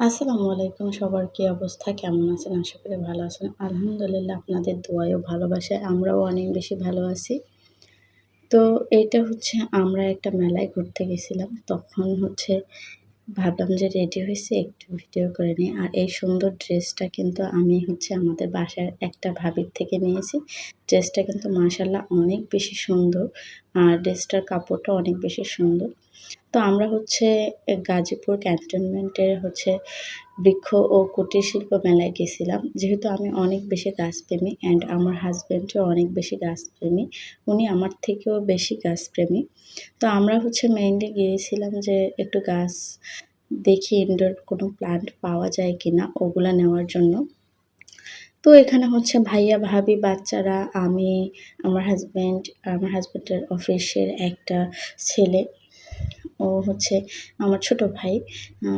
আসসালামু আলাইকুম। সবার কি অবস্থা? কেমন আছেন? আশা করি ভালো আছেন। আলহামদুলিল্লাহ আপনাদের দোয়ায় ও ভালোবাসায় আমরাও অনেক বেশি ভালো আছি। তো এইটা হচ্ছে আমরা একটা মেলায় ঘুরতে গেছিলাম। তখন হচ্ছে ভাবলাম যে রেডি হইছি একটু ভিডিও করে নিই। আর এই সুন্দর ড্রেসটা কিন্তু আমি হচ্ছে আমাদের বাসার একটা ভাবির থেকে নিয়েছি। ড্রেসটা কিন্তু মাশাআল্লাহ অনেক বেশি সুন্দর। আর ড্রেসটার কাপড়টা অনেক বেশি সুন্দর। তো আমরা হচ্ছে গাজীপুর ক্যান্টনমেন্টের হচ্ছে বৃক্ষ ও কুটির শিল্প মেলায় গেছিলাম। যেহেতু আমি অনেক বেশি গাছপ্রেমী অ্যান্ড আমার হাসব্যান্ডও অনেক বেশি গাছপ্রেমী। উনি আমার থেকেও বেশি গাছপ্রেমী। তো আমরা হচ্ছে মেইনলি গিয়েছিলাম যে একটু গাছ দেখি ইনডোর কোনো প্লান্ট পাওয়া যায় কিনা ওগুলা নেওয়ার জন্য। তো এখানে হচ্ছে ভাইয়া, ভাবি, বাচ্চারা, আমি, আমার হাসব্যান্ডের অফিসের একটা ছেলে, ও হচ্ছে আমার ছোট ভাই। আ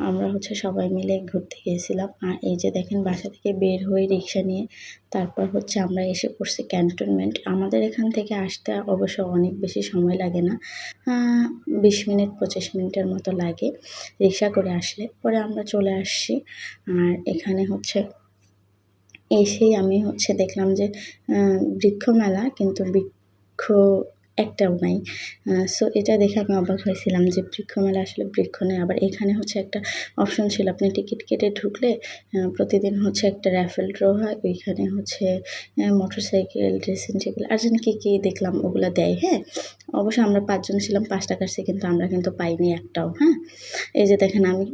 আমরা হচ্ছে সবাই মিলে ঘুরতে গিয়েছিলাম। আর এই যে দেখেন বাসা থেকে বের হয়ে রিক্সা নিয়ে তারপর হচ্ছে আমরা এসে পড়ছি ক্যান্টনমেন্ট। আমাদের এখান থেকে আসতে অবশ্য অনেক বেশি সময় লাগে না। আ ২০ মিনিট ২৫ মিনিটের মতো লাগে রিক্সা করে আসলে। পরে আমরা চলে আসছি। আর এখানে হচ্ছে এসেই আমি হচ্ছে দেখলাম যে আ বৃক্ষ মেলা কিন্তু বৃক্ষ একটাও নাই। সো এটা দেখে আমি অবাক হয়েছিলাম যে বৃক্ষ মেলা আসলে বৃক্ষ নেই। আবার এখানে হচ্ছে একটা অপশন ছিল আপনি টিকিট কেটে ঢুকলে প্রতিদিন হচ্ছে একটা র‍্যাফেল ড্র হয়। ওইখানে হচ্ছে মোটরসাইকেল, ড্রেসিং টেবিল আর জানি কি দেখলাম ওগুলা দেয়, হ্যাঁ? অবশ্য আমরা ৫ জন ছিলাম, ৫ টা কাটছে কিন্তু আমরা কিন্তু পাইনি একটাও, হ্যাঁ? এই যে দেখেন আমি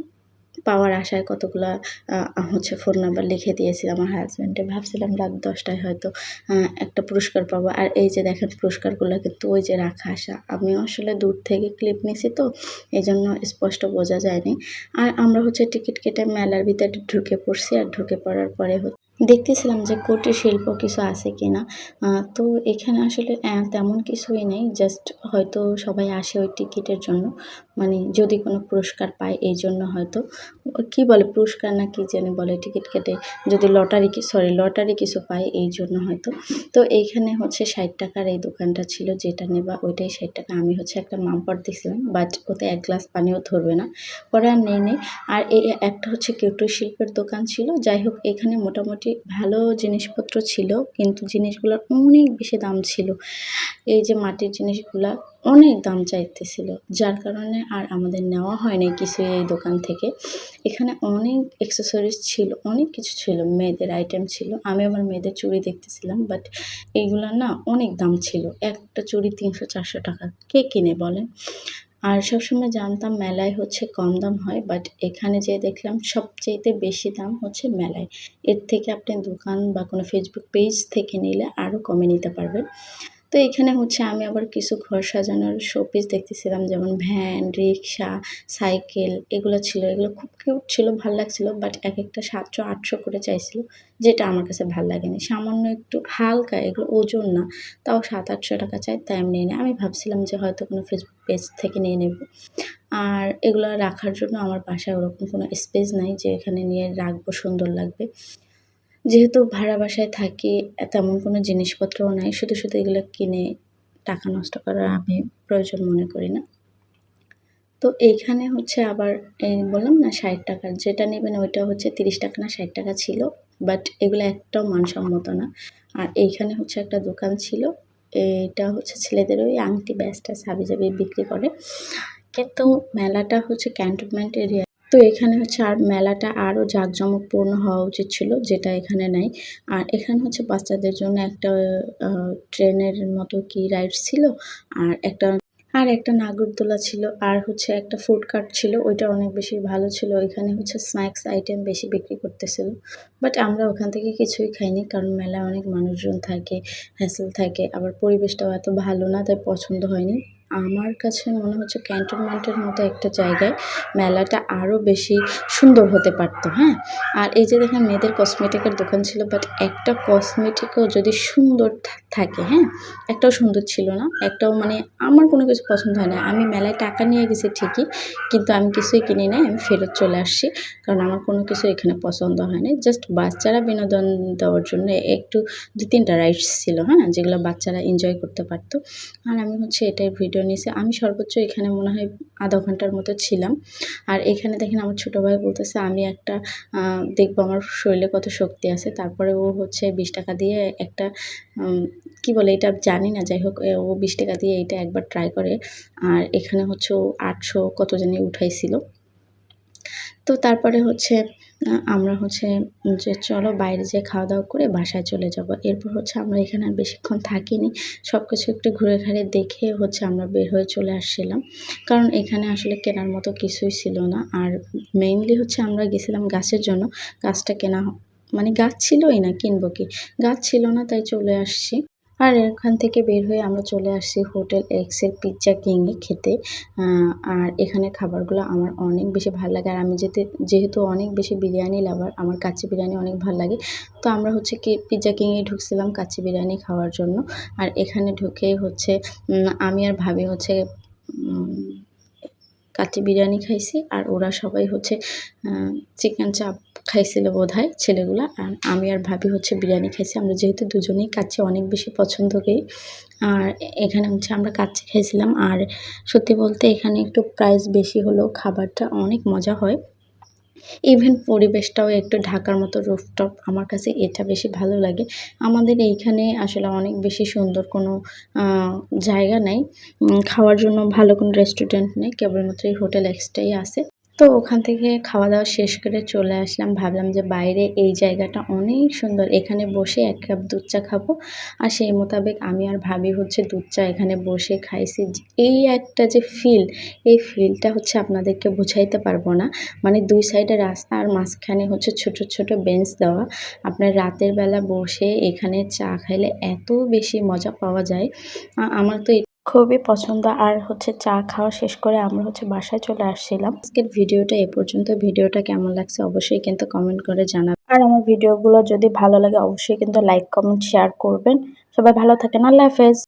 পাওয়ার আশায় কতগুলা হচ্ছে ফোন নাম্বার লিখে দিয়েছি আমার হাসব্যান্ডের। ভাবছিলাম রাত ১০ টায় হয়তো আ একটা পুরস্কার পাবো। আর এই যে দেখেন পুরস্কারগুলা কিন্তু ওই যে রাখা আসা। আমিও আসলে দূর থেকে ক্লিপ নিছি তো এজন্য স্পষ্ট বোঝা যায়নি। আর আমরা হচ্ছে টিকিট কেটে মেলার ভিতরে ঢুকে পড়ছি। আর ঢুকে পড়ার পরে দেখতেছিলাম যে কুটির শিল্প কিছু আছে কিনা। তো এখানে আসলে তেমন কিছুই নেই। জাস্ট হয়তো সবাই আসে ওই টিকিটের জন্য। মানে যদি কোনো পুরস্কার পায় এইজন্য হয়তো। কি বলে পুরস্কার না কি জানি বলে টিকিট কেটে যদি লটারি কিছু পায় এইজন্য হয়তো। তো এইখানে হচ্ছে ৳৬০ র এই দোকানটা ছিল যেটা নেবা ওইটাই ৳৬০। আমি হচ্ছে একটা মামপট দেখছিলাম বাট ওতে ১ গ্লাস পানিও ধরবে না। পরে আর নেই। আর একটা হচ্ছে কুটির শিল্পের দোকান ছিল। যাই হোক এখানে মোটামুটি ভালো জিনিসপত্র ছিল কিন্তু জিনিসগুলোর অনেক বেশি দাম ছিল। এই যে মাটির জিনিসগুলা অনেক দাম চাইতেছিল। যার কারণে আর আমাদের নেওয়া হয়নি কিছুই এই দোকান থেকে। এখানে অনেক অ্যাক্সেসরিজ ছিল, অনেক কিছু ছিল। মেয়েদের আইটেম ছিল। আমি আমার মেয়েদের চুড়ি দেখতেছিলাম বাট এইগুলা না অনেক দাম ছিল। একটা চুড়ি ৳৩০০-৪০০ কে কিনে বলেন? আর সবসময় জানতাম মেলায় হচ্ছে কম দাম হয় বাট এখানে যেয়ে দেখলাম সবচাইতে বেশি দাম হচ্ছে মেলায়। এর থেকে আপনি দোকান বা কোনো Facebook পেজ থেকে নিলে আরও কমে নিতে পারবেন। তো এখানে হচ্ছে আমি আবার কিছু ঘর সাজানোর শোপিস দেখতেছিলাম যেমন ভ্যান, রিক্সা, সাইকেল এগুলো ছিল। এগুলো খুব কিউট ছিল, ভাল লাগছিল বাট একেকটা ৭০০-৮০০ করে চাইছিল যেটা আমার কাছে ভাল লাগেনি। সামান্য একটু হালকা এগুলো ওজন না। তাও ৳৭০০-৮০০ চায় তাই আমি নিই নি। আমি ভাবছিলাম যে হয়তো কোনো Facebook পেজ থেকে নিয়ে নেব। আর এগুলো রাখার জন্য আমার বাসায় ওরকম কোনো স্পেস নাই যে এখানে নিয়ে রাখবো সুন্দর লাগবে। যেহেতু ভাড়া বাসায় থাকি তেমন কোনো জিনিসপত্রও নাই। শুধু এগুলো কিনে টাকা নষ্ট করার আমি প্রয়োজন মনে করি না। তো এইখানে হচ্ছে আবার এই বললাম না ৳৬০ যেটা নিবেন ওইটা হচ্ছে ৳৩০ না ৳৬০ ছিল। বাট এগুলো একটাও মানসম্মত না। আর এইখানে হচ্ছে একটা দোকান ছিল। এটা হচ্ছে ছেলেদের ওই আংটি ব্যাজ-ট্যাজ হাবিজাবি বিক্রি করে। কিন্তু মেলাটা হচ্ছে ক্যান্টনমেন্ট এরিয়া। তো এখানে হচ্ছে আর মেলাটা আরও জাঁকজমকপূর্ণ হওয়া উচিত ছিল যেটা এখানে নাই। আর এখানে হচ্ছে বাচ্চাদের জন্য একটা আ ট্রেনের মতো কি রাইডস ছিল। আর একটা নাগরদোলা ছিল। আর হচ্ছে একটা ফুড কার্ট ছিল। ওইটা অনেক বেশি ভালো ছিল। ওইখানে হচ্ছে স্ন্যাকস আইটেম বেশি বিক্রি করতেছিল। বাট আমরা ওখান থেকে কিছুই খাইনি। কারণ মেলায় অনেক মানুষজন থাকে, হ্যাসেল থাকে। আবার পরিবেশটাও এত ভালো না তাই পছন্দ হয়নি। আমার কাছে মনে হচ্ছে ক্যান্টনমেন্টের মতো একটা জায়গায় মেলাটা আরও বেশি সুন্দর হতে পারত, হ্যাঁ? আর এই যে দেখেন মেয়েদের কসমেটিকের দোকান ছিল বাট একটা কসমেটিকও যদি সুন্দর থাকে, হ্যাঁ? একটাও সুন্দর ছিল না। একটাও মানে আমার কোনো কিছু পছন্দ হয় না। আমি মেলায় টাকা নিয়ে গেছি ঠিকই, কিন্তু আমি কিছুই কিনি নাই। আমি ফেরত চলে আসছি। কারণ আমার কোনো কিছু এখানে পছন্দ হয়নি। জাস্ট বাচ্চারা বিনোদন দেওয়ার জন্য একটু ২-৩ টা রাইডস ছিল, হ্যাঁ? যেগুলো বাচ্চারা এনজয় করতে পারত। আর আমি হচ্ছে এটাই ভিডিও নিয়েছে। আমি সর্বোচ্চ এখানে মনে হয় আধা ঘন্টার মতো ছিলাম। আর এখানে দেখেন আমার ছোটো ভাই বলতেছে আমি একটা দেখবো আমার শরীরে কত শক্তি আছে। তারপরে ও হচ্ছে 20 টাকা দিয়ে একটা কি বলে এটা জানি না, যাই হোক ও 20 টাকা দিয়ে এটা একবার ট্রাই করে। আর এখানে হচ্ছে ও 800 কত জানি উঠাইছিল। তো তারপরে হচ্ছে আমরা হচ্ছে যে চলো বাইরে যেয়ে খাওয়া-দাওয়া করে বাসায় চলে যাবো। এরপর হচ্ছে আমরা এখানে আর বেশিক্ষণ থাকিনি। সবকিছু একটু ঘুরে ঘারে দেখে হচ্ছে আমরা বের হয়ে চলে আসছিলাম। কারণ এখানে আসলে কেনার মতো কিছুই ছিল না। আর মেইনলি হচ্ছে আমরা গেছিলাম গাছের জন্য। গাছটা কেনা মানে গাছ ছিলই না, কিনবো কি? গাছ ছিল না তাই চলে আসছি। আর এখান থেকে বের হয়ে আমরা চলে আসছি হোটেল এক্স এর পিজ্জা কিং-এ খেতে। আর এখানে খাবারগুলো আমার অনেক বেশি ভাল লাগে। আর আমি যেহেতু অনেক বেশি বিরিয়ানি লাভার, আমার কাচ্চি বিরিয়ানি অনেক ভাল লাগে। তো আমরা হচ্ছে কি পিজ্জা কিং-এ ঢুকছিলাম কাচ্চি বিরিয়ানি খাওয়ার জন্য। আর এখানে ঢুকেই হচ্ছে আমি আর ভাবি হচ্ছে কাচ্চি বিরিয়ানি খাইছি। আর ওরা সবাই হচ্ছে চিকেন চাপ খাইছিল বোধহয় ছেলেগুলা। আর আমি আর ভাবি হচ্ছে বিরিয়ানি খাইছি। আমরা যেহেতু দুজনেই কাচ্চি অনেক বেশি পছন্দ করি। আর এখানে হচ্ছে আমরা কাচ্চি খাইছিলাম। আর সত্যি বলতে এখানে একটু প্রাইস বেশি হলেও খাবারটা অনেক মজা হয়। ইভেন পরিবেশটাও একটু ঢাকার মতো রুফটপ, আমার কাছে এটা বেশি ভালো লাগে। আমাদের এইখানে আসলে অনেক বেশি সুন্দর কোনো জায়গা নাই। খাওয়ার জন্য ভালো কোনো রেস্টুরেন্ট নেই। কেবলমাত্র এই হোটেল এক্সটাই আছে। তো ওখান থেকে খাওয়া-দাওয়া শেষ করে চলে আসলাম। ভাবলাম যে বাইরে এই জায়গাটা অনেক সুন্দর। এখানে বসে ১ কাপ দুধ চা খাবো। আর সেই মোতাবেক আমি আর ভাবি হচ্ছে দুধ চা এখানে বসে খাইছি। এই একটা যে এই ফিলটা হচ্ছে আপনাদেরকে বুঝাইতে পারবো না। মানে ২ সাইডে রাস্তা আর মাঝখানে হচ্ছে ছোট, ছোট বেঞ্চ দেওয়া। আপনার রাতের বেলা বসে এখানে চা খাইলে এত বেশি মজা পাওয়া যায়। আমার তো খুবই পছন্দ। আর হচ্ছে চা খাওয়া শেষ করে আমরা হচ্ছে বাসায় চলে আসছিলাম। আজকের ভিডিওটা এ পর্যন্ত। ভিডিওটা কেমন লাগছে অবশ্যই কিন্তু কমেন্ট করে জানাবেন। আর আমার ভিডিওগুলো যদি ভালো লাগে অবশ্যই কিন্তু লাইক, কমেন্ট, শেয়ার করবেন। সবাই ভালো থাকেন। আল্লাহ হাফেজ।